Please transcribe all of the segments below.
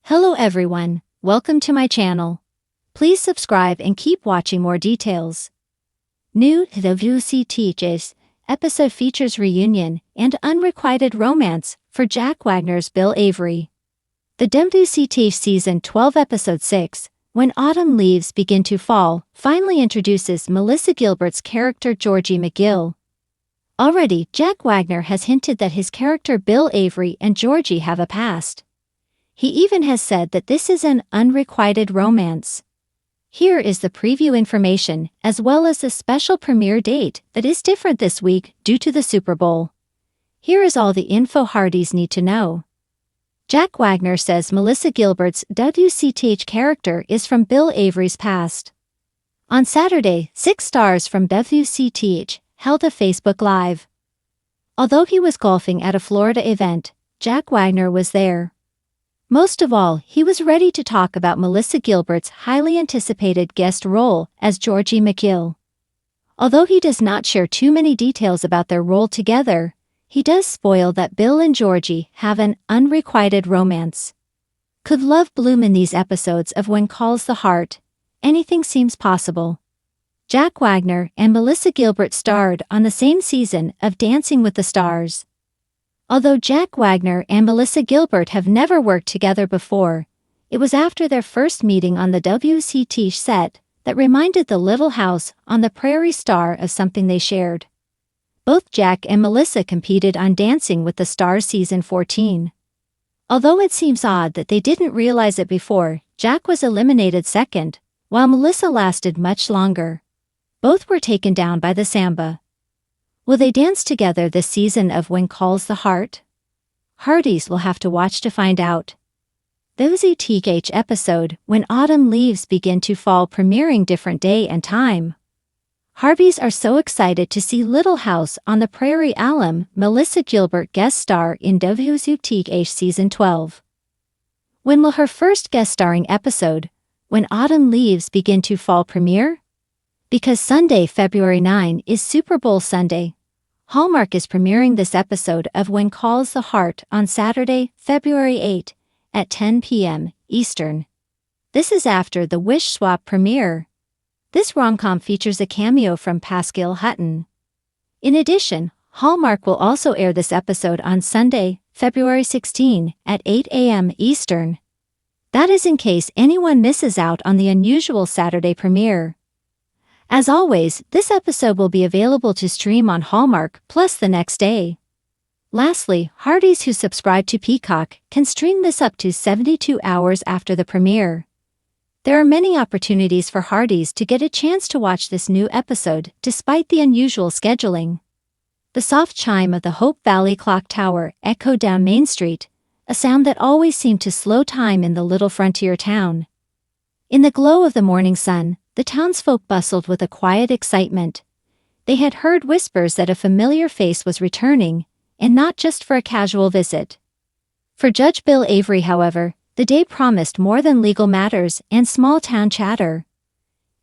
Hello everyone, welcome to my channel. Please subscribe and keep watching more details. New to the WCTH episode features reunion and unrequited romance for Jack Wagner's Bill Avery. The WCTH Season 12 Episode 6, When Autumn Leaves Begin to Fall, finally introduces Melissa Gilbert's character Georgie McGill. Already, Jack Wagner has hinted that his character Bill Avery and Georgie have a past. He even has said that this is an unrequited romance. Here is the preview information as well as the special premiere date that is different this week due to the Super Bowl. Here is all the info Hardys need to know. Jack Wagner says Melissa Gilbert's WCTH character is from Bill Avery's past. On Saturday, 6 stars from WCTH held a Facebook Live. Although he was golfing at a Florida event, Jack Wagner was there. Most of all, he was ready to talk about Melissa Gilbert's highly anticipated guest role as Georgie McGill. Although he does not share too many details about their role together, he does spoil that Bill and Georgie have an unrequited romance. Could love bloom in these episodes of When Calls the Heart? Anything seems possible. Jack Wagner and Melissa Gilbert starred on the same season of Dancing with the Stars. Although Jack Wagner and Melissa Gilbert have never worked together before, it was after their first meeting on the WCTH set that reminded the Little House on the Prairie star of something they shared. Both Jack and Melissa competed on Dancing with the Stars Season 14. Although it seems odd that they didn't realize it before, Jack was eliminated second, while Melissa lasted much longer. Both were taken down by the Samba. Will they dance together this season of When Calls the Heart? Hardys will have to watch to find out. The WCTH episode When Autumn Leaves Begin to Fall premiering different day and time. Hardys are so excited to see Little House on the Prairie alum Melissa Gilbert guest star in WCTH Season 12. When will her first guest starring episode, When Autumn Leaves Begin to Fall premiere? Because Sunday, February 9 is Super Bowl Sunday, Hallmark is premiering this episode of When Calls the Heart on Saturday, February 8 at 10 p.m. Eastern. This is after the Wish Swap premiere. This rom-com features a cameo from Pascal Hutton. In addition, Hallmark will also air this episode on Sunday, February 16 at 8 a.m. Eastern. That is in case anyone misses out on the unusual Saturday premiere. As always, this episode will be available to stream on Hallmark Plus the next day. Lastly, Hardys who subscribe to Peacock can stream this up to 72 hours after the premiere. There are many opportunities for Hardys to get a chance to watch this new episode despite the unusual scheduling. The soft chime of the Hope Valley clock tower echoed down Main Street, a sound that always seemed to slow time in the little frontier town. In the glow of the morning sun, the townsfolk bustled with a quiet excitement. They had heard whispers that a familiar face was returning, and not just for a casual visit. For Judge Bill Avery, however, the day promised more than legal matters and small-town chatter.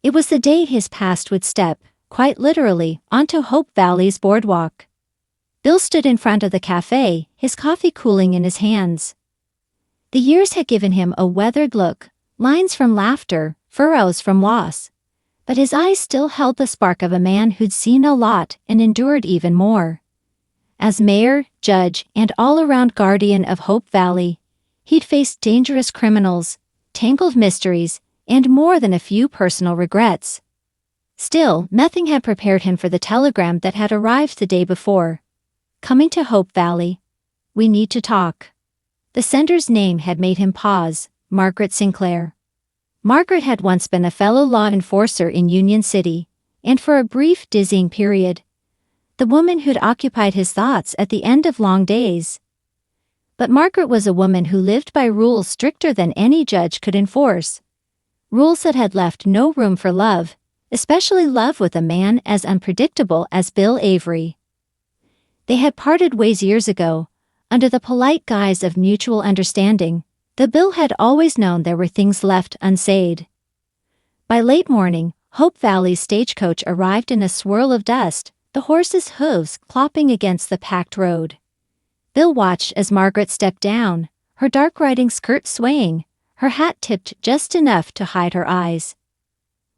It was the day his past would step, quite literally, onto Hope Valley's boardwalk. Bill stood in front of the cafe, his coffee cooling in his hands. The years had given him a weathered look, lines from laughter, furrows from loss. But his eyes still held the spark of a man who'd seen a lot and endured even more. As mayor, judge, and all-around guardian of Hope Valley, he'd faced dangerous criminals, tangled mysteries, and more than a few personal regrets. Still, nothing had prepared him for the telegram that had arrived the day before. Coming to Hope Valley. We need to talk. The sender's name had made him pause, Margaret Sinclair. Margaret had once been a fellow law enforcer in Union City, and for a brief, dizzying period, the woman who'd occupied his thoughts at the end of long days. But Margaret was a woman who lived by rules stricter than any judge could enforce. Rules that had left no room for love, especially love with a man as unpredictable as Bill Avery. They had parted ways years ago, under the polite guise of mutual understanding. The Bill had always known there were things left unsaid. By late morning, Hope Valley's stagecoach arrived in a swirl of dust, the horses' hooves clopping against the packed road. Bill watched as Margaret stepped down, her dark riding skirt swaying, her hat tipped just enough to hide her eyes.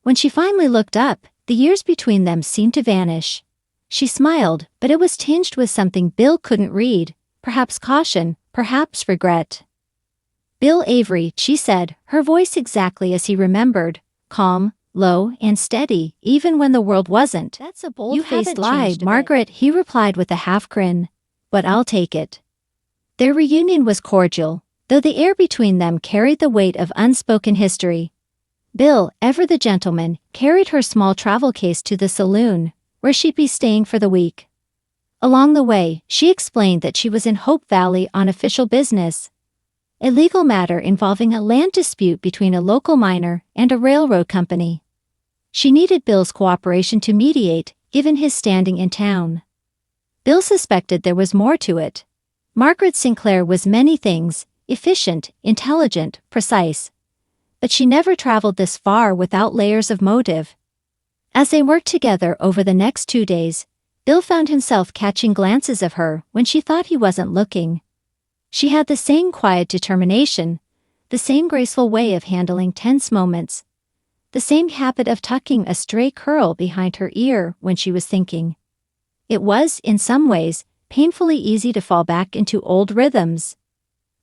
When she finally looked up, the years between them seemed to vanish. She smiled, but it was tinged with something Bill couldn't read, perhaps caution, perhaps regret. "Bill Avery," she said, her voice exactly as he remembered, calm, low, and steady, even when the world wasn't. "That's a bold You-faced lie, Margaret," he replied with a half-grin. "But I'll take it." Their reunion was cordial, though the air between them carried the weight of unspoken history. Bill, ever the gentleman, carried her small travel case to the saloon, where she'd be staying for the week. Along the way, she explained that she was in Hope Valley on official business, a legal matter involving a land dispute between a local miner and a railroad company. She needed Bill's cooperation to mediate, given his standing in town. Bill suspected there was more to it. Margaret Sinclair was many things: efficient, intelligent, precise. But she never traveled this far without layers of motive. As they worked together over the next 2 days, Bill found himself catching glances of her when she thought he wasn't looking. She had the same quiet determination, the same graceful way of handling tense moments, the same habit of tucking a stray curl behind her ear when she was thinking. It was, in some ways, painfully easy to fall back into old rhythms.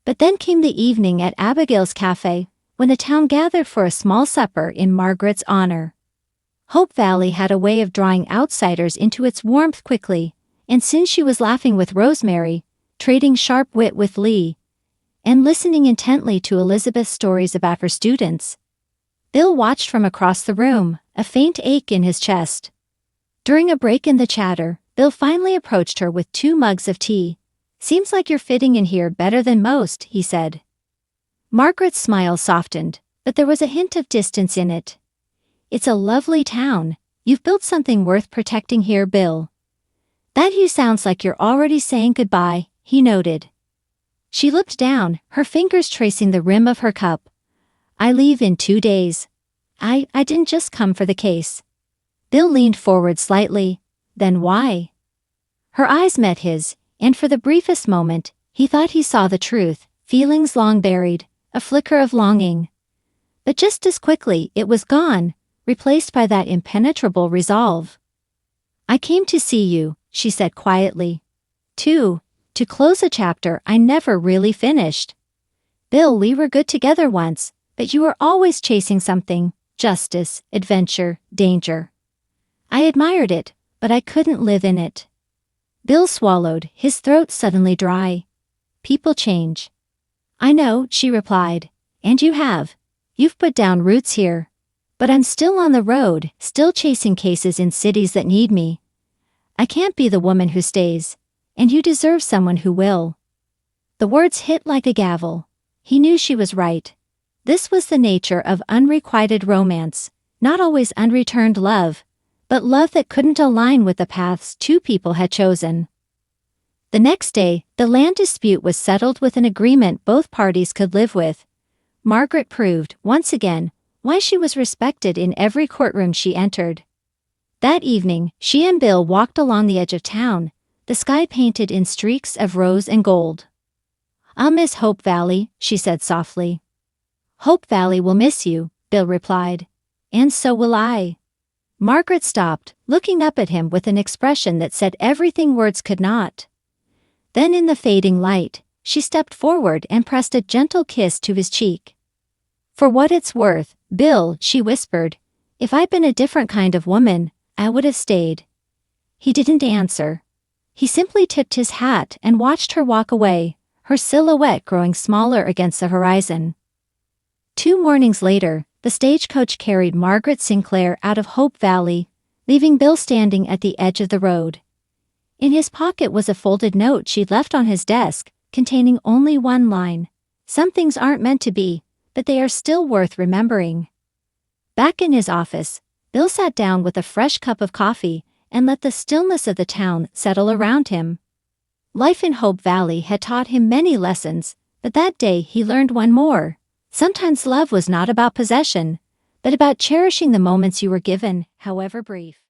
But then came the evening at Abigail's cafe, when the town gathered for a small supper in Margaret's honor. Hope Valley had a way of drawing outsiders into its warmth quickly, and since she was laughing with Rosemary, trading sharp wit with Lee, and listening intently to Elizabeth's stories about her students, Bill watched from across the room, a faint ache in his chest. During a break in the chatter, Bill finally approached her with 2 mugs of tea. "Seems like you're fitting in here better than most," he said. Margaret's smile softened, but there was a hint of distance in it. "It's a lovely town. You've built something worth protecting here, Bill." "That you sounds like you're already saying goodbye," he noted. She looked down, her fingers tracing the rim of her cup. "I leave in 2 days. I didn't just come for the case." Bill leaned forward slightly. "Then why?" Her eyes met his, and for the briefest moment, he thought he saw the truth, feelings long buried, a flicker of longing. But just as quickly it was gone, replaced by that impenetrable resolve. "I came to see you," she said quietly. To close a chapter I never really finished. Bill, we were good together once, but you were always chasing something: justice, adventure, danger. I admired it, but I couldn't live in it." Bill swallowed, his throat suddenly dry. "People change." "I know," she replied. "And you have. You've put down roots here. But I'm still on the road, still chasing cases in cities that need me. I can't be the woman who stays, and you deserve someone who will." The words hit like a gavel. He knew she was right. This was the nature of unrequited romance, not always unreturned love, but love that couldn't align with the paths 2 people had chosen. The next day, the land dispute was settled with an agreement both parties could live with. Margaret proved, once again, why she was respected in every courtroom she entered. That evening, she and Bill walked along the edge of town, the sky painted in streaks of rose and gold. "I'll miss Hope Valley," she said softly. "Hope Valley will miss you," Bill replied. "And so will I." Margaret stopped, looking up at him with an expression that said everything words could not. Then in the fading light, she stepped forward and pressed a gentle kiss to his cheek. "For what it's worth, Bill," she whispered, "if I'd been a different kind of woman, I would have stayed." He didn't answer. He simply tipped his hat and watched her walk away, her silhouette growing smaller against the horizon. 2 mornings later, the stagecoach carried Margaret Sinclair out of Hope Valley, leaving Bill standing at the edge of the road. In his pocket was a folded note she'd left on his desk, containing only one line: "Some things aren't meant to be, but they are still worth remembering." Back in his office, Bill sat down with a fresh cup of coffee and let the stillness of the town settle around him. Life in Hope Valley had taught him many lessons, but that day he learned one more. Sometimes love was not about possession, but about cherishing the moments you were given, however brief.